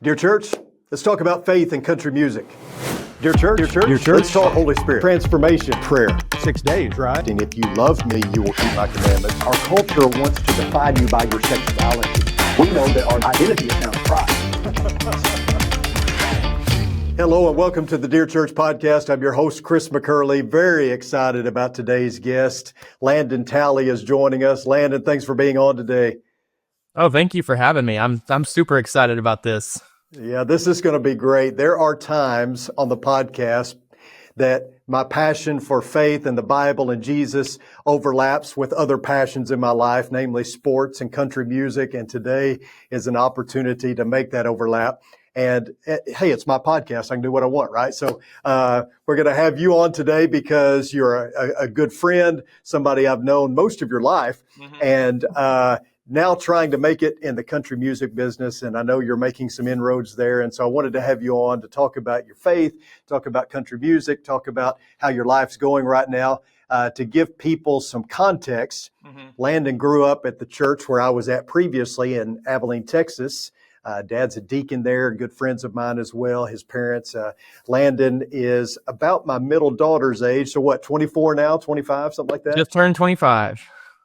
Dear church, let's talk about faith and country music. Dear church, let's talk Holy Spirit, transformation, prayer. 6 days, right? And if you love me, you will keep my commandments. Our culture wants to define you by your sexuality. We know that our identity is found in Christ. Hello and welcome to the Dear Church podcast. I'm your host, Chris McCurley. Very excited about today's guest. Landon Talley is joining us. Landon, thanks for being on today. Oh, thank you for having me. I'm super excited about this. Yeah, this is going to be great. There are times on the podcast that my passion for faith and the Bible and Jesus overlaps with other passions in my life, namely sports and country music. And today is an opportunity to make that overlap. And hey, it's my podcast. I can do what I want, right? So we're going to have you on today because you're a good friend, somebody I've known most of your life, and now trying to make it in the country music business. And I know you're making some inroads there. And so I wanted to have you on to talk about your faith, talk about country music, talk about how your life's going right now. To give people some context, Landon grew up at the church where I was at previously in Abilene, Texas. Dad's a deacon there, good friends of mine as well. His parents, Landon is about my middle daughter's age. So what, 24 now, 25, something like that? Just turned 25.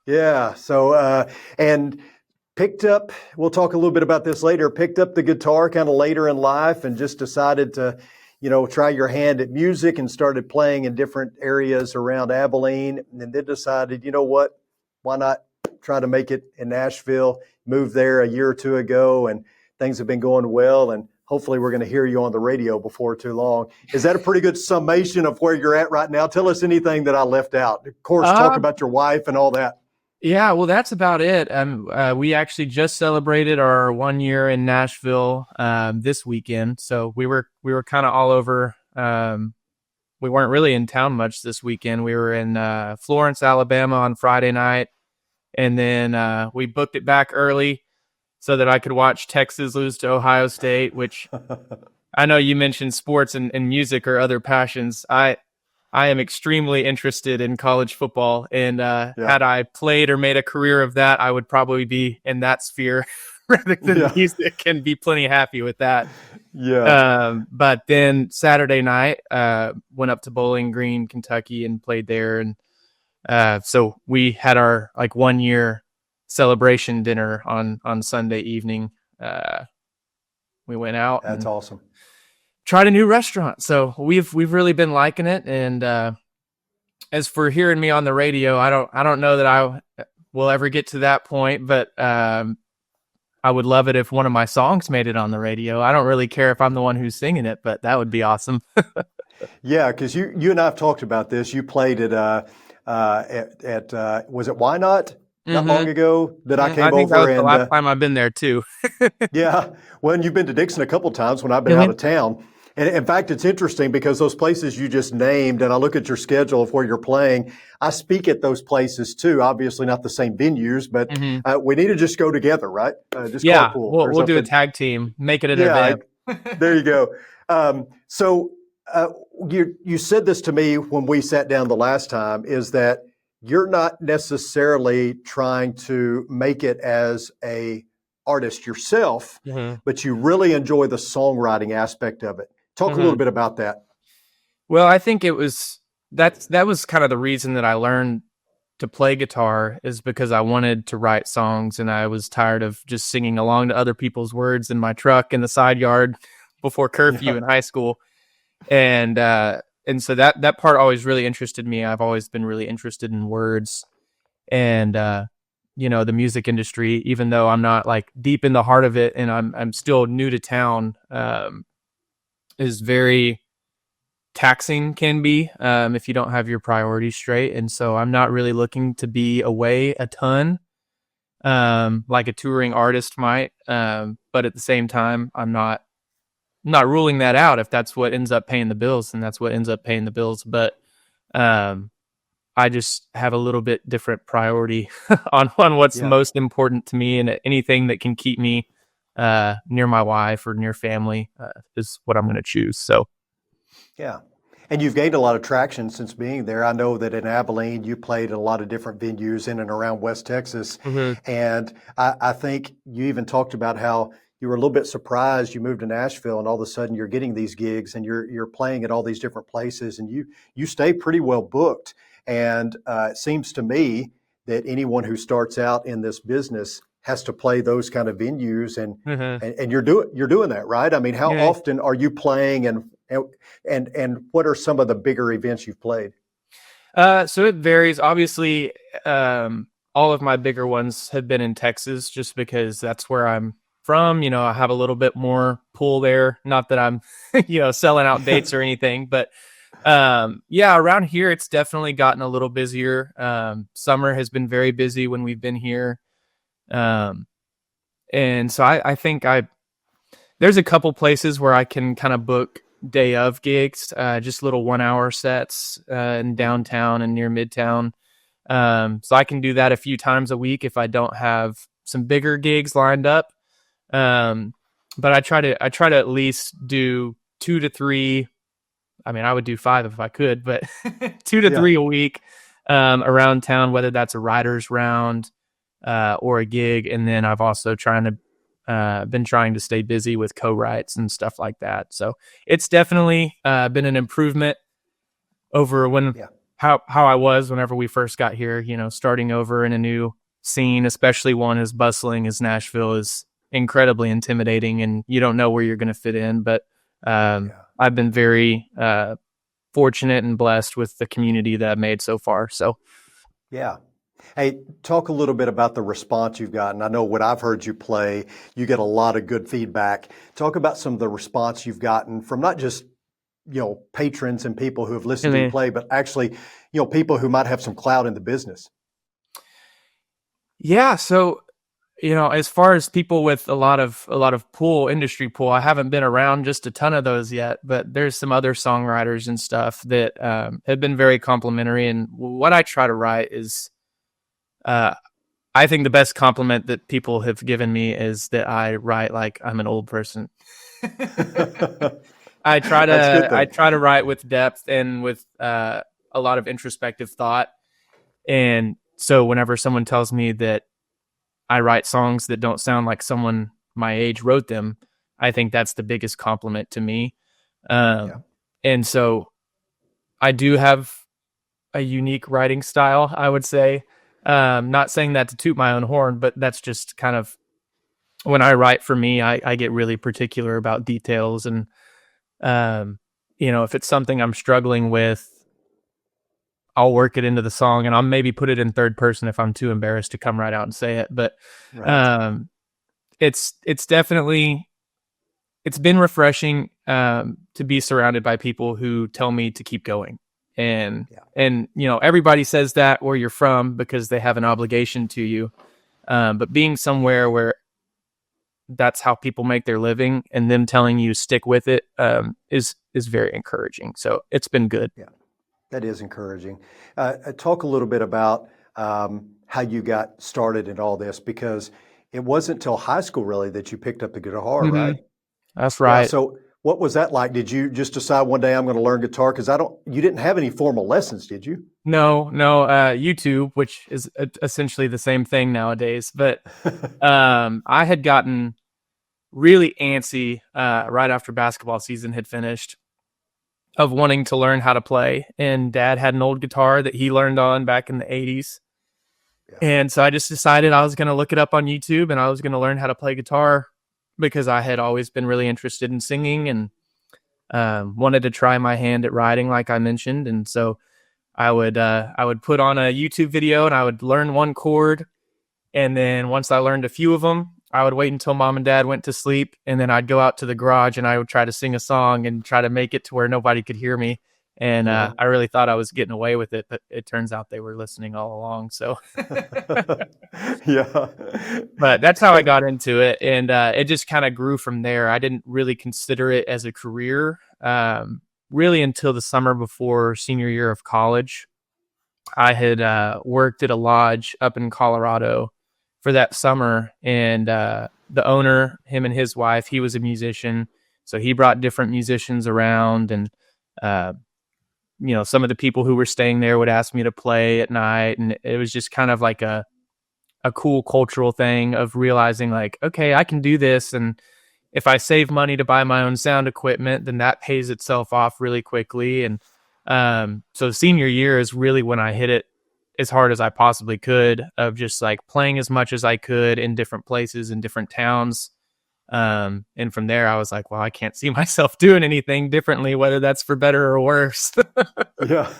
Yeah. So, and picked up, we'll talk a little bit about this later, picked up the guitar kind of later in life and just decided to, try your hand at music and started playing in different areas around Abilene. And then decided, you know what, why not try to make it in Nashville, moved there a year or two ago, and things have been going well. And hopefully we're going to hear you on the radio before too long. Is that a pretty good summation of where you're at right now? Tell us anything that I left out. Of course, talk about your wife and all that. Yeah, well, that's about it. We actually just celebrated our 1 year in Nashville this weekend, so we were kind of all over. We weren't really in town much this weekend. We were in Florence, Alabama on Friday night, and then we booked it back early so that I could watch Texas lose to Ohio State. Which I know you mentioned sports and music or other passions. I am extremely interested in college football, and had I played or made a career of that, I would probably be in that sphere rather than music, and be plenty happy with that. Yeah. But then Saturday night, went up to Bowling Green, Kentucky, and played there, and so we had our 1 year celebration dinner on Sunday evening. We went out. That's awesome. Tried a new restaurant, so we've really been liking it. And as for hearing me on the radio, I don't know that I will ever get to that point, but I would love it if one of my songs made it on the radio. I don't really care if I'm the one who's singing it, but that would be awesome. Yeah, because you and I have talked about this. You played at was it Why Not? Not long ago that I came I think over. That was the last time I've been there too. Yeah, well, and you've been to Dixon a couple times when I've been out of town. And in fact, it's interesting because those places you just named, and I look at your schedule of where you're playing, I speak at those places too. Obviously not the same venues, but we need to just go together, right? Just carpool. We'll do a tag team, make it an event. There you go. So you said this to me when we sat down the last time, is that you're not necessarily trying to make it as a artist yourself, but you really enjoy the songwriting aspect of it. Talk a little bit about that. Well, I think that was kind of the reason that I learned to play guitar, is because I wanted to write songs, and I was tired of just singing along to other people's words in my truck in the side yard before curfew in high school. And so that part always really interested me. I've always been really interested in words and the music industry, even though I'm not deep in the heart of it, and I'm still new to town. Is very taxing, can be, if you don't have your priorities straight. And so I'm not really looking to be away a ton, like a touring artist might. But at the same time, I'm not ruling that out. If that's what ends up paying the bills, then that's what ends up paying the bills. But I just have a little bit different priority on what's most important to me, and anything that can keep me near my wife or near family is what I'm going to choose. So, yeah. And you've gained a lot of traction since being there. I know that in Abilene, you played in a lot of different venues in and around West Texas. And I think you even talked about how you were a little bit surprised. You moved to Nashville, and all of a sudden you're getting these gigs, and you're playing at all these different places, and you stay pretty well booked. And it seems to me that anyone who starts out in this business has to play those kind of venues, and Mhm. and you're doing that, right? I mean, how Yeah. often are you playing, and what are some of the bigger events you've played? So it varies. Obviously, all of my bigger ones have been in Texas just because that's where I'm from. I have a little bit more pull there. Not that I'm, selling out dates or anything, but yeah, around here, it's definitely gotten a little busier. Summer has been very busy when we've been here. Um, and so I think there's a couple places where I can kind of book day of gigs, just little 1 hour sets in downtown and near Midtown. So I can do that a few times a week if I don't have some bigger gigs lined up. But I try to at least do 2 to 3. I mean, I would do 5 if I could, but 2 to 3 a week around town, whether that's a writer's round or a gig. And then I've also been trying to stay busy with co-writes and stuff like that. So it's definitely been an improvement over how I was whenever we first got here. Starting over in a new scene, especially one as bustling as Nashville, is incredibly intimidating, and you don't know where you're going to fit in. But I've been very fortunate and blessed with the community that I've made so far. So Yeah. Hey, talk a little bit about the response you've gotten. I know what I've heard you play, you get a lot of good feedback. Talk about some of the response you've gotten from not just, patrons and people who have listened to you play, but actually, people who might have some clout in the business. yeah, so as far as people with a lot of industry pool, I haven't been around just a ton of those yet, but there's some other songwriters and stuff that have been very complimentary. And what I try to write is, I think the best compliment that people have given me is that I write like I'm an old person. I try to write with depth and with a lot of introspective thought. And so whenever someone tells me that I write songs that don't sound like someone my age wrote them, I think that's the biggest compliment to me. And so I do have a unique writing style, I would say. Not saying that to toot my own horn, but that's just kind of when I write for me, I get really particular about details. And, if it's something I'm struggling with, I'll work it into the song, and I'll maybe put it in third person if I'm too embarrassed to come right out and say it. But it's definitely, it's been refreshing to be surrounded by people who tell me to keep going. And everybody says that where you're from because they have an obligation to you. But being somewhere where that's how people make their living, and them telling you stick with it is very encouraging. So it's been good. Yeah. That is encouraging. Talk a little bit about how you got started in all this, because it wasn't till high school really that you picked up the guitar, right? That's right. Yeah, so what was that like? Did you just decide one day I'm going to learn guitar? Because you didn't have any formal lessons, did you? No. YouTube, which is essentially the same thing nowadays. But I had gotten really antsy right after basketball season had finished, of wanting to learn how to play. And Dad had an old guitar that he learned on back in the 80s. Yeah. And so I just decided I was going to look it up on YouTube, and I was going to learn how to play guitar because I had always been really interested in singing and wanted to try my hand at writing, like I mentioned. And so I would put on a YouTube video, and I would learn one chord. And then once I learned a few of them, I would wait until Mom and Dad went to sleep, and then I'd go out to the garage and I would try to sing a song and try to make it to where nobody could hear me. And I really thought I was getting away with it, but it turns out they were listening all along. So yeah, but that's how I got into it. And it just kind of grew from there. I didn't really consider it as a career really until the summer before senior year of college. I had worked at a lodge up in Colorado for that summer, and the owner, him and his wife, he was a musician, so he brought different musicians around, and some of the people who were staying there would ask me to play at night, and it was just kind of like a a cool cultural thing of realizing like, okay, I can do this. And if I save money to buy my own sound equipment, then that pays itself off really quickly. And so senior year is really when I hit it as hard as I possibly could, of just like playing as much as I could in different places, in different towns. And from there I was like, well, I can't see myself doing anything differently, whether that's for better or worse. Yeah.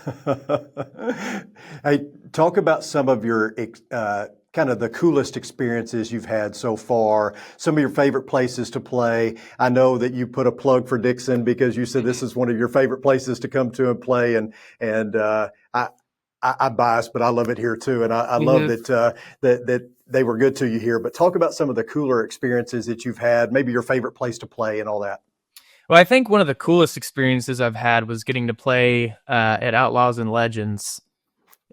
Hey, talk about some of your kind of the coolest experiences you've had so far, some of your favorite places to play. I know that you put a plug for Dixon because you said this is one of your favorite places to come to and play. And I'm biased, but I love it here too. And I love that they were good to you here. But talk about some of the cooler experiences that you've had, maybe your favorite place to play and all that. Well, I think one of the coolest experiences I've had was getting to play at Outlaws and Legends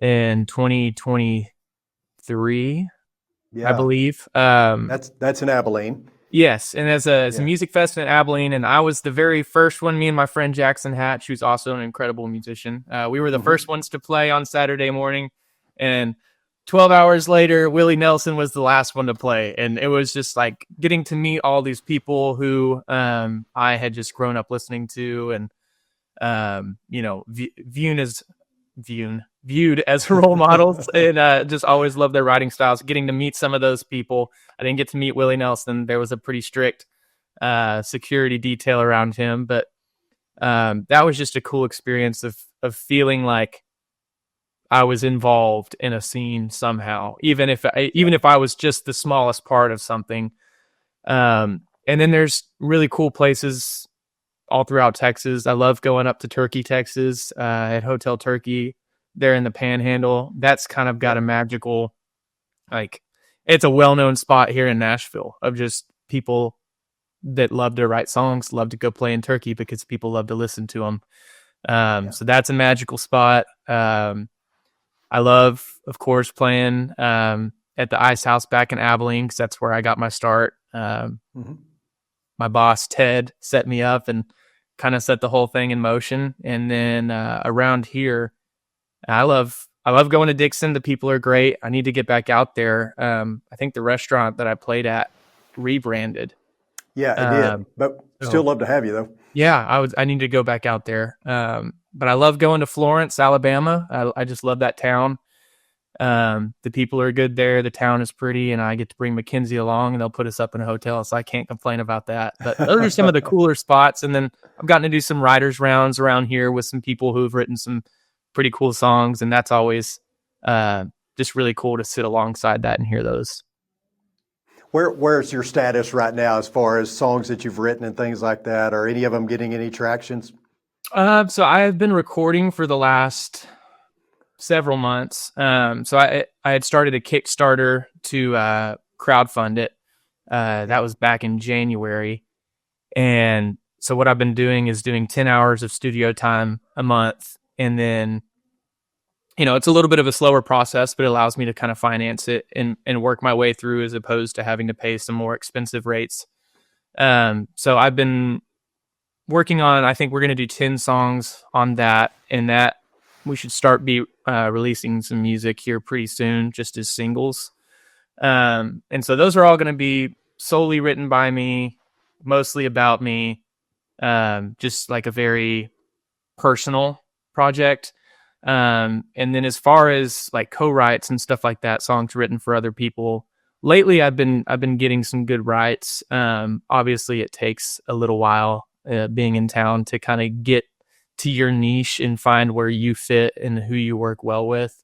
in 2023, I believe. That's in Abilene. Yes, and it's a music fest in Abilene, and I was the very first one. Me and my friend Jackson Hatch, who's also an incredible musician, we were the first ones to play on Saturday morning, and 12 hours later, Willie Nelson was the last one to play. And it was just like getting to meet all these people who I had just grown up listening to and, viewed as role models, and just always loved their writing styles. Getting to meet some of those people. I didn't get to meet Willie Nelson. There was a pretty strict security detail around him, but that was just a cool experience of feeling like I was involved in a scene somehow, even if I was just the smallest part of something. And then there's really cool places all throughout Texas. I love going up to Turkey, Texas, at Hotel Turkey there in the Panhandle. That's kind of got a magical, like, it's a well-known spot here in Nashville of just people that love to write songs, love to go play in Turkey because people love to listen to them. So that's a magical spot. I love, of course, playing at the Ice House back in Abilene because that's where I got my start. My boss, Ted, set me up and kind of set the whole thing in motion. And then around here, I love going to Dixon. The people are great. I need to get back out there. I think the restaurant that I played at rebranded. Yeah, it did. But still love to have you, though. Yeah, I need to go back out there. But I love going to Florence, Alabama. I just love that town. The people are good there. The town is pretty, and I get to bring Mackenzie along, and they'll put us up in a hotel, so I can't complain about that. But those are some of the cooler spots. And then I've gotten to do some writers' rounds around here with some people who've written some pretty cool songs, and that's always just really cool to sit alongside that and hear those. Where's your status right now as far as songs that you've written and things like that? Are any of them getting any tractions? So I have been recording for the last several months. So I had started a Kickstarter to crowdfund it. That was back in January. And so what I've been doing is doing 10 hours of studio time a month. And then, it's a little bit of a slower process, but it allows me to kind of finance it and work my way through as opposed to having to pay some more expensive rates. So I've been working on, I think we're going to do 10 songs on that, and that we should start releasing some music here pretty soon, just as singles. And so those are all going to be solely written by me, mostly about me, just like a very personal project. And then as far as like co-writes and stuff like that, songs written for other people, lately I've been getting some good writes. Obviously it takes a little while being in town to kind of get to your niche and find where you fit and who you work well with.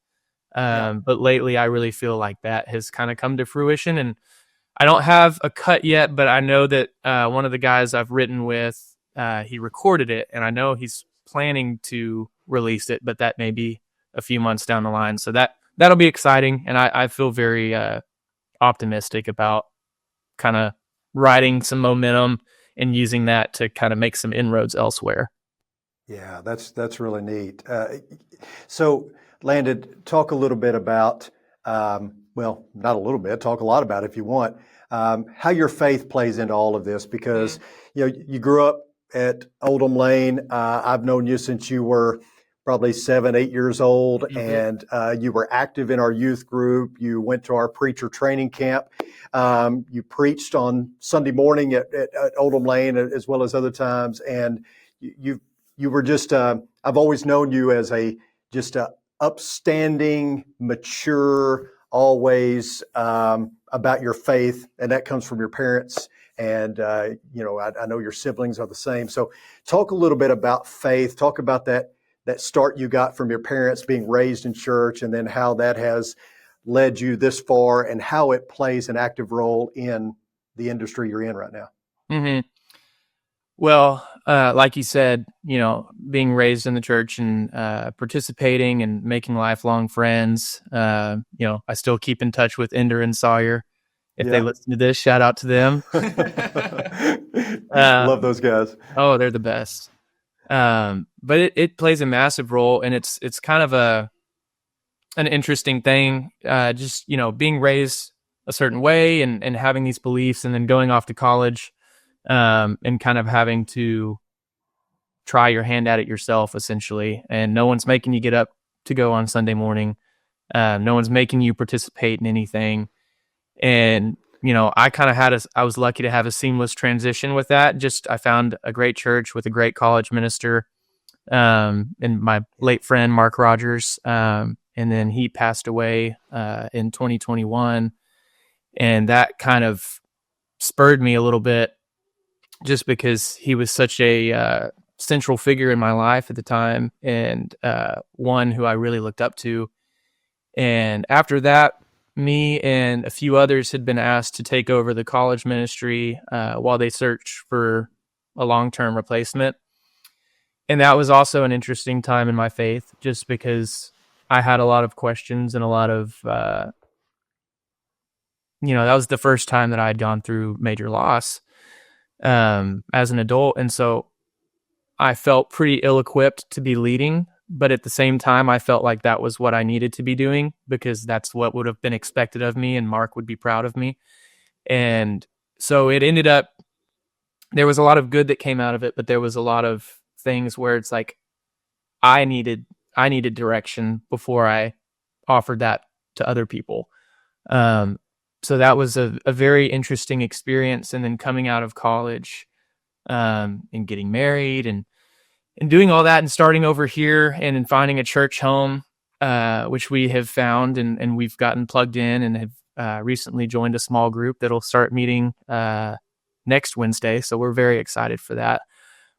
But lately I really feel like that has kind of come to fruition, and I don't have a cut yet, but I know that one of the guys I've written with, he recorded it, and I know he's planning to release it, but that may be a few months down the line. So that'll be exciting. And I feel very optimistic about kind of riding some momentum and using that to kind of make some inroads elsewhere. Yeah, that's really neat. So Landon, talk a little bit about, well, not a little bit, talk a lot about if you want, how your faith plays into all of this, because, you grew up at Oldham Lane. I've known you since you were probably 7, 8 years old, Mm-hmm. and you were active in our youth group. You went to our preacher training camp. You preached on Sunday morning at Oldham Lane as well as other times, and you were just. I've always known you as just a upstanding, mature, always about your faith, and that comes from your parents. And I know your siblings are the same. So, talk a little bit about faith. Talk about that start you got from your parents being raised in church, and then how that has led you this far, and how it plays an active role in the industry you're in right now. Mm-hmm. Well, like you said, being raised in the church and participating and making lifelong friends. I still keep in touch with Ender and Sawyer. If they listen to this, shout out to them. Love those guys. Oh, they're the best. But it plays a massive role, and it's kind of an interesting thing. Just being raised a certain way and having these beliefs, and then going off to college, and kind of having to try your hand at it yourself, essentially. And no one's making you get up to go on Sunday morning. No one's making you participate in anything. And I was lucky to have a seamless transition with that. I found a great church with a great college minister, and my late friend, Mark Rogers. And then he passed away, in 2021. And that kind of spurred me a little bit, just because he was such a, central figure in my life at the time, and, one who I really looked up to. And after that, me and a few others had been asked to take over the college ministry while they searched for a long-term replacement. And that was also an interesting time in my faith, just because I had a lot of questions and a lot of, that was the first time that I had gone through major loss as an adult. And so I felt pretty ill-equipped to be leading. But at the same time, I felt like that was what I needed to be doing, because that's what would have been expected of me, and Mark would be proud of me. And so it ended up, there was a lot of good that came out of it, but there was a lot of things where it's like, I needed direction before I offered that to other people. So that was a very interesting experience. And then coming out of college, and getting married and doing all that, and starting over here, and then finding a church home, which we have found, and we've gotten plugged in, and have recently joined a small group that'll start meeting next Wednesday. So we're very excited for that.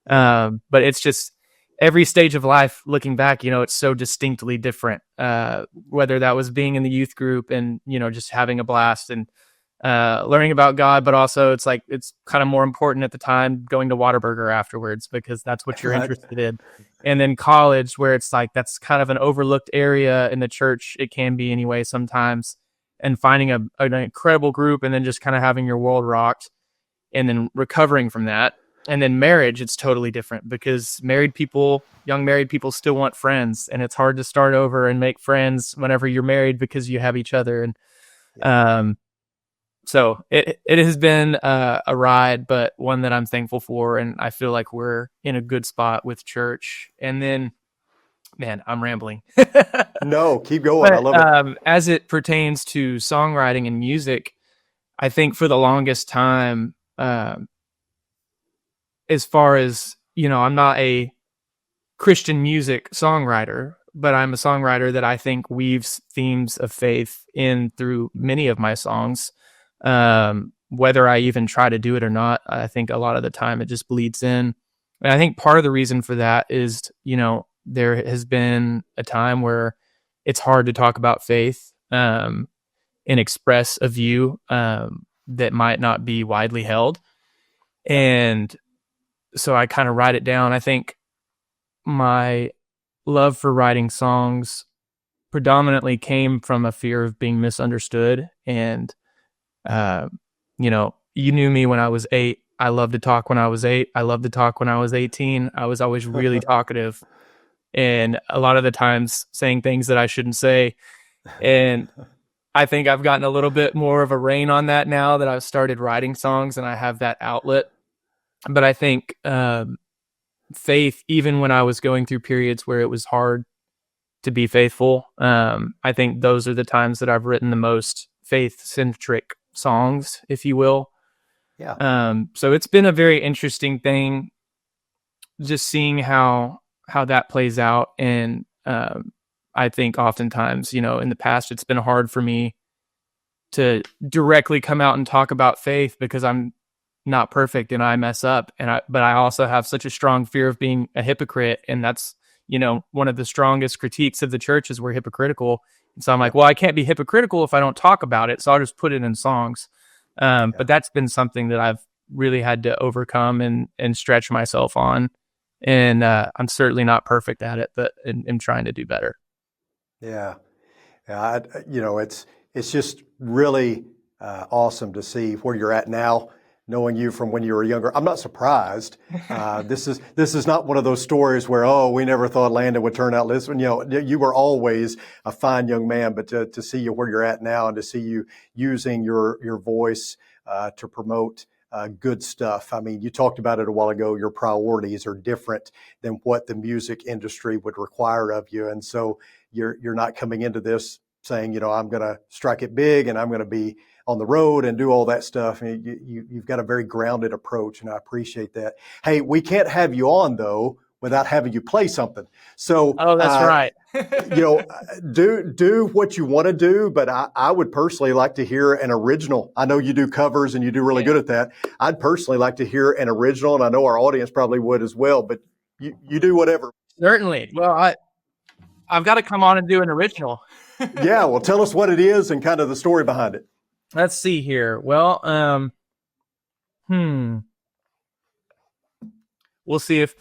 But it's just every stage of life, looking back, it's so distinctly different, whether that was being in the youth group and, just having a blast and learning about God, but also it's like, it's kind of more important at the time going to Whataburger afterwards, because that's what you're interested in. And then college, where it's like, that's kind of an overlooked area in the church. It can be anyway sometimes. And finding an incredible group, and then just kind of having your world rocked, and then recovering from that. And then marriage, it's totally different, because young married people still want friends, and it's hard to start over and make friends whenever you're married, because you have each other. And, so it has been a ride, but one that I'm thankful for. And I feel like we're in a good spot with church. And then, man, I'm rambling. No, keep going. But, I love it. As it pertains to songwriting and music, I think for the longest time, as far as, I'm not a Christian music songwriter, but I'm a songwriter that I think weaves themes of faith in through many of my songs. Whether I even try to do it or not, I think a lot of the time it just bleeds in. And I think part of the reason for that is, there has been a time where it's hard to talk about faith, and express a view, that might not be widely held. And so I kind of write it down. I think my love for writing songs predominantly came from a fear of being misunderstood. And you knew me when I was 8. I loved to talk when I was 8. I loved to talk when I was 18. I was always really talkative, and a lot of the times saying things that I shouldn't say. And I think I've gotten a little bit more of a rein on that now that I've started writing songs and I have that outlet. But I think, faith, even when I was going through periods where it was hard to be faithful. I think those are the times that I've written the most faith-centric songs, if you will. Yeah. So it's been a very interesting thing, just seeing how that plays out. And I think oftentimes, in the past, it's been hard for me to directly come out and talk about faith because I'm not perfect and I mess up. But I also have such a strong fear of being a hypocrite. And that's, one of the strongest critiques of the church is we're hypocritical. And so I'm like, well, I can't be hypocritical if I don't talk about it. So I'll just put it in songs. But that's been something that I've really had to overcome and stretch myself on. And I'm certainly not perfect at it, but I'm trying to do better. Yeah. Yeah. It's just really awesome to see where you're at now, knowing you from when you were younger. I'm not surprised. This is not one of those stories where, oh, we never thought Landon would turn out this one. You were always a fine young man, but to see you where you're at now and to see you using your voice to promote good stuff. I mean, you talked about it a while ago. Your priorities are different than what the music industry would require of you. And so you're not coming into this saying, I'm going to strike it big and I'm going to be on the road and do all that stuff. And you've got a very grounded approach, and I appreciate that. Hey, we can't have you on, though, without having you play something. So, oh, that's right. do what you want to do, but I would personally like to hear an original. I know you do covers and you do really good at that. I'd personally like to hear an original, and I know our audience probably would as well, but you do whatever. Certainly. Well, I've got to come on and do an original. Yeah, well, tell us what it is and kind of the story behind it. Let's see here. Well, we'll see if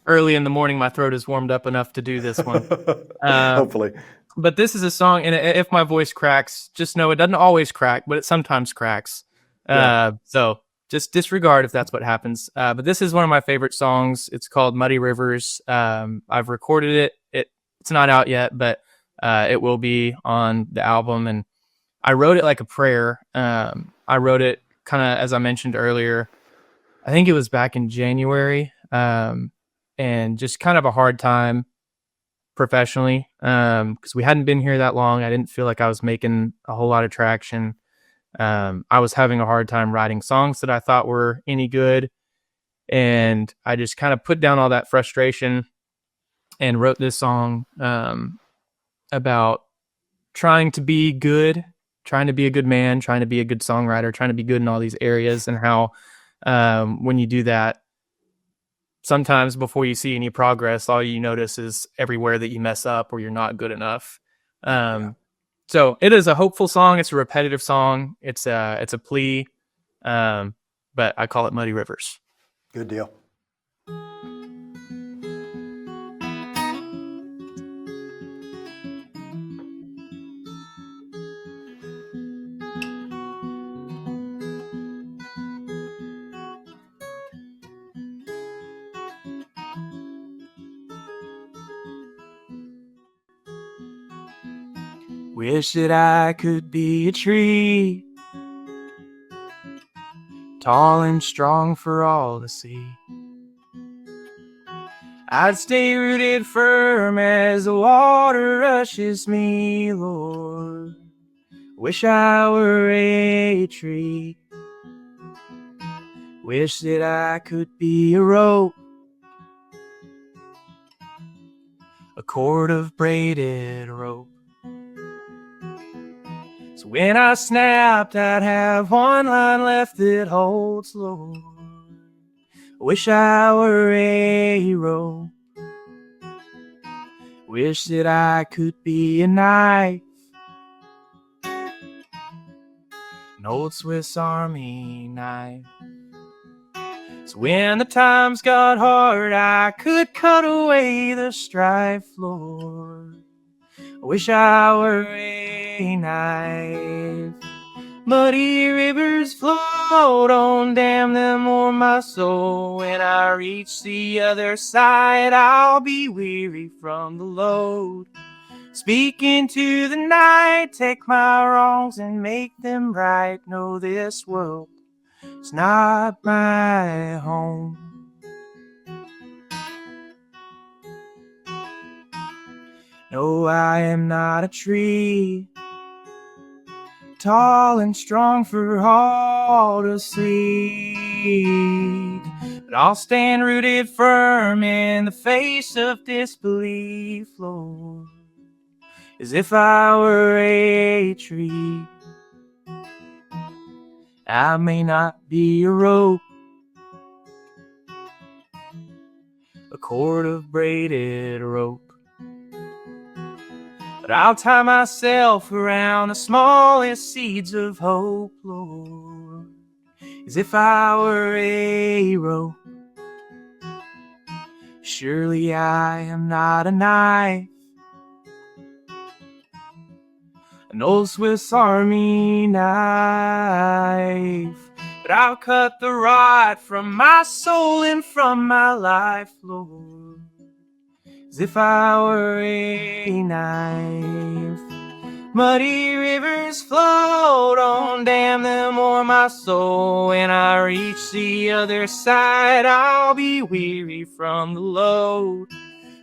early in the morning my throat is warmed up enough to do this one. Hopefully. But this is a song, and if my voice cracks, just know it doesn't always crack, but it sometimes cracks. So just disregard if that's what happens. But this is one of my favorite songs. It's called Muddy Rivers. I've recorded it. It's not out yet, but it will be on the album. And I wrote it like a prayer. I wrote it kind of, as I mentioned earlier, I think it was back in January, and just kind of a hard time professionally, because we hadn't been here that long. I didn't feel like I was making a whole lot of traction. I was having a hard time writing songs that I thought were any good. And I just kind of put down all that frustration and wrote this song about trying to be good, trying to be a good man, trying to be a good songwriter, trying to be good in all these areas, and how when you do that, sometimes before you see any progress, all you notice is everywhere that you mess up or you're not good enough. So it is a hopeful song. It's a repetitive song. It's a plea, but I call it Muddy Rivers. Good deal. Wish that I could be a tree, tall and strong for all to see. I'd stay rooted firm as the water rushes me, Lord. Wish I were a tree. Wish that I could be a rope, a cord of braided rope. So when I snapped, I'd have one line left that holds, Lord. Wish I were a rope. Wish that I could be a knife, an old Swiss Army knife. So when the times got hard, I could cut away the strife, Lord. I wish I were a knife. Muddy rivers flow, don't damn them o'er my soul. When I reach the other side, I'll be weary from the load. Speak into the night, take my wrongs and make them right. Know this world is not my home. No, I am not a tree, tall and strong for all to see. But I'll stand rooted firm in the face of disbelief, Lord, as if I were a tree. I may not be a rope, a cord of braided rope, but I'll tie myself around the smallest seeds of hope, Lord, as if I were a rope. Surely I am not a knife, an old Swiss Army knife, but I'll cut the rod from my soul and from my life, Lord, as if I were a knife. Muddy rivers flow, don't damn them o'er my soul. When I reach the other side, I'll be weary from the load.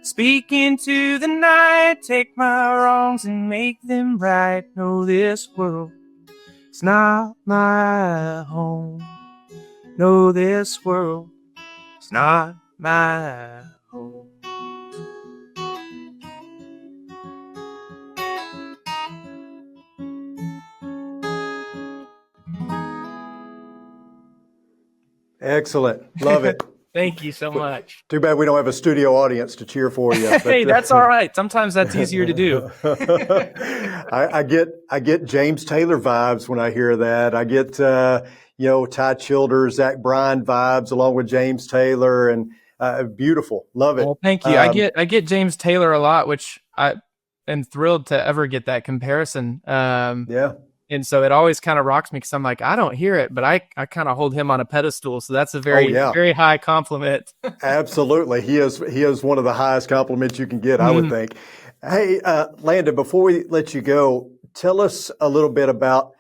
Speak into the night, take my wrongs and make them right. No, this world is not my home. No, this world is not my home. Excellent. Love it. Thank you so much. Too bad we don't have a studio audience to cheer for you. Hey, that's all right. Sometimes that's easier to do. I get James Taylor vibes when I hear that. I get Ty Childers, Zach Bryan vibes along with James Taylor, and beautiful. Love it. Well, thank you. I get James Taylor a lot, which I am thrilled to ever get that comparison. Yeah. And so it always kind of rocks me because I'm like, I don't hear it, but I kind of hold him on a pedestal. So that's a very, very high compliment. Absolutely. He is one of the highest compliments you can get, I would think. Hey, Landon, before we let you go, tell us a little bit about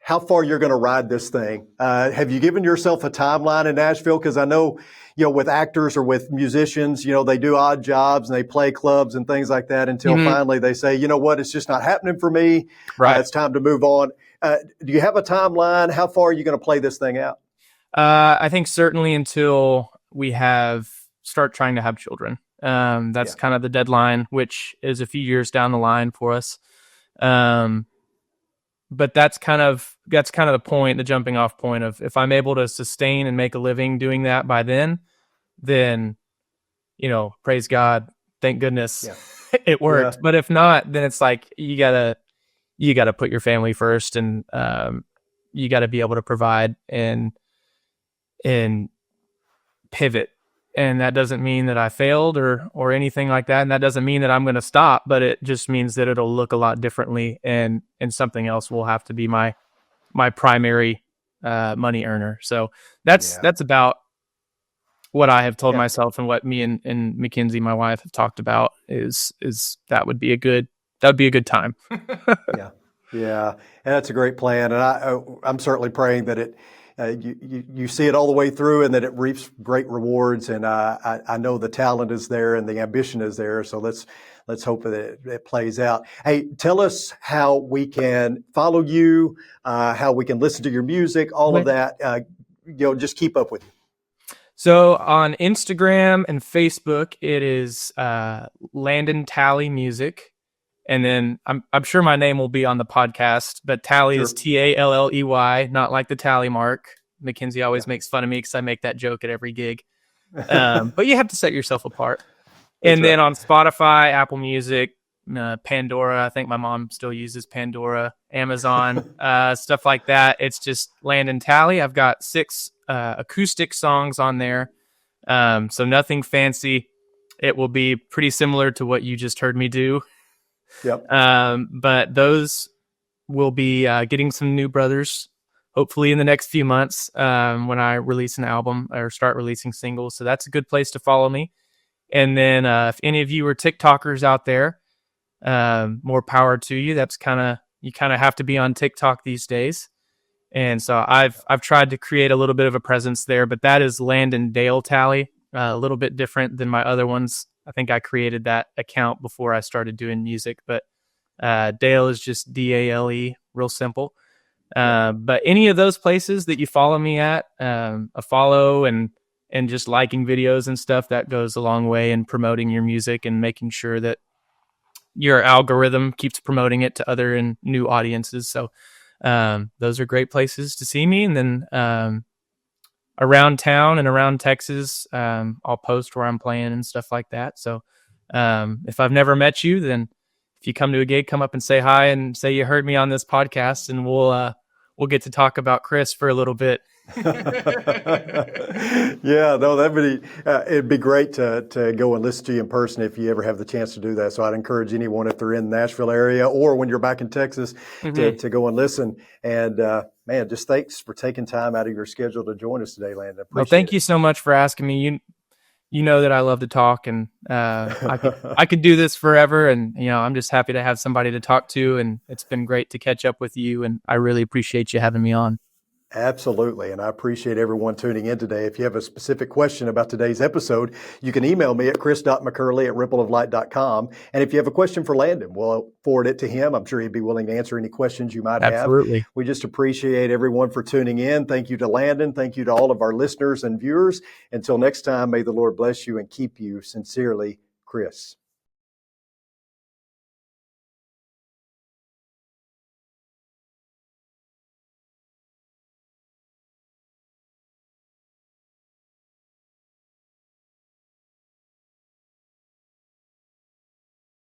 how far you're going to ride this thing. Have you given yourself a timeline in Nashville? Because I know, with actors or with musicians, they do odd jobs and they play clubs and things like that until finally they say, you know what, it's just not happening for me. Right. It's time to move on. Do you have a timeline? How far are you going to play this thing out? I think certainly until we start trying to have children. That's kind of the deadline, which is a few years down the line for us. But that's kind of the point, the jumping off point of if I'm able to sustain and make a living doing that by then, praise God, thank goodness it worked. Yeah. But if not, then it's like you gotta put your family first, and you gotta be able to provide and pivot. And that doesn't mean that I failed or anything like that. And that doesn't mean that I'm going to stop, but it just means that it'll look a lot differently, and something else will have to be my primary money earner. So that's about what I have told myself, and what me and Mackenzie, my wife, have talked about is that would be a good time. Yeah. And that's a great plan. And I'm certainly praying that it, you see it all the way through, and that it reaps great rewards. And I know the talent is there and the ambition is there. So let's hope that it plays out. Hey, tell us how we can follow you, how we can listen to your music, all of that. Just keep up with you. So on Instagram and Facebook, it is Landon Talley Music. And then I'm sure my name will be on the podcast, but Talley is Talley, not like the tally mark. Mackenzie always makes fun of me because I make that joke at every gig. But you have to set yourself apart. And then on Spotify, Apple Music, Pandora, I think my mom still uses Pandora, Amazon, stuff like that. It's just Landon Talley. I've got 6 acoustic songs on there. So nothing fancy. It will be pretty similar to what you just heard me do. Yep. But those will be getting some new brothers, hopefully in the next few months, when I release an album or start releasing singles. So that's a good place to follow me. And then if any of you are TikTokers out there, more power to you. You kind of have to be on TikTok these days. And so I've tried to create a little bit of a presence there, but that is Landon Dale Talley, a little bit different than my other ones. I think I created that account before I started doing music, but Dale is just Dale, real simple. But any of those places that you follow me at, a follow and just liking videos and stuff, that goes a long way in promoting your music and making sure that your algorithm keeps promoting it to other and new audiences. So those are great places to see me. And then around town and around Texas, I'll post where I'm playing and stuff like that. So if I've never met you, then if you come to a gig, come up and say hi and say you heard me on this podcast, and we'll get to talk about Chris for a little bit. Yeah, no, it'd be great to go and listen to you in person if you ever have the chance to do that. So I'd encourage anyone, if they're in the Nashville area or when you're back in Texas, to go and listen. And man, just thanks for taking time out of your schedule to join us today, Landon. Well, thank you so much for asking me. You know that I love to talk, and I could do this forever. And I'm just happy to have somebody to talk to, and it's been great to catch up with you. And I really appreciate you having me on. Absolutely. And I appreciate everyone tuning in today. If you have a specific question about today's episode, you can email me at chris.mccurley@rippleoflight.com. And if you have a question for Landon, we'll forward it to him. I'm sure he'd be willing to answer any questions you might have. Absolutely. We just appreciate everyone for tuning in. Thank you to Landon. Thank you to all of our listeners and viewers. Until next time, may the Lord bless you and keep you. Sincerely, Chris.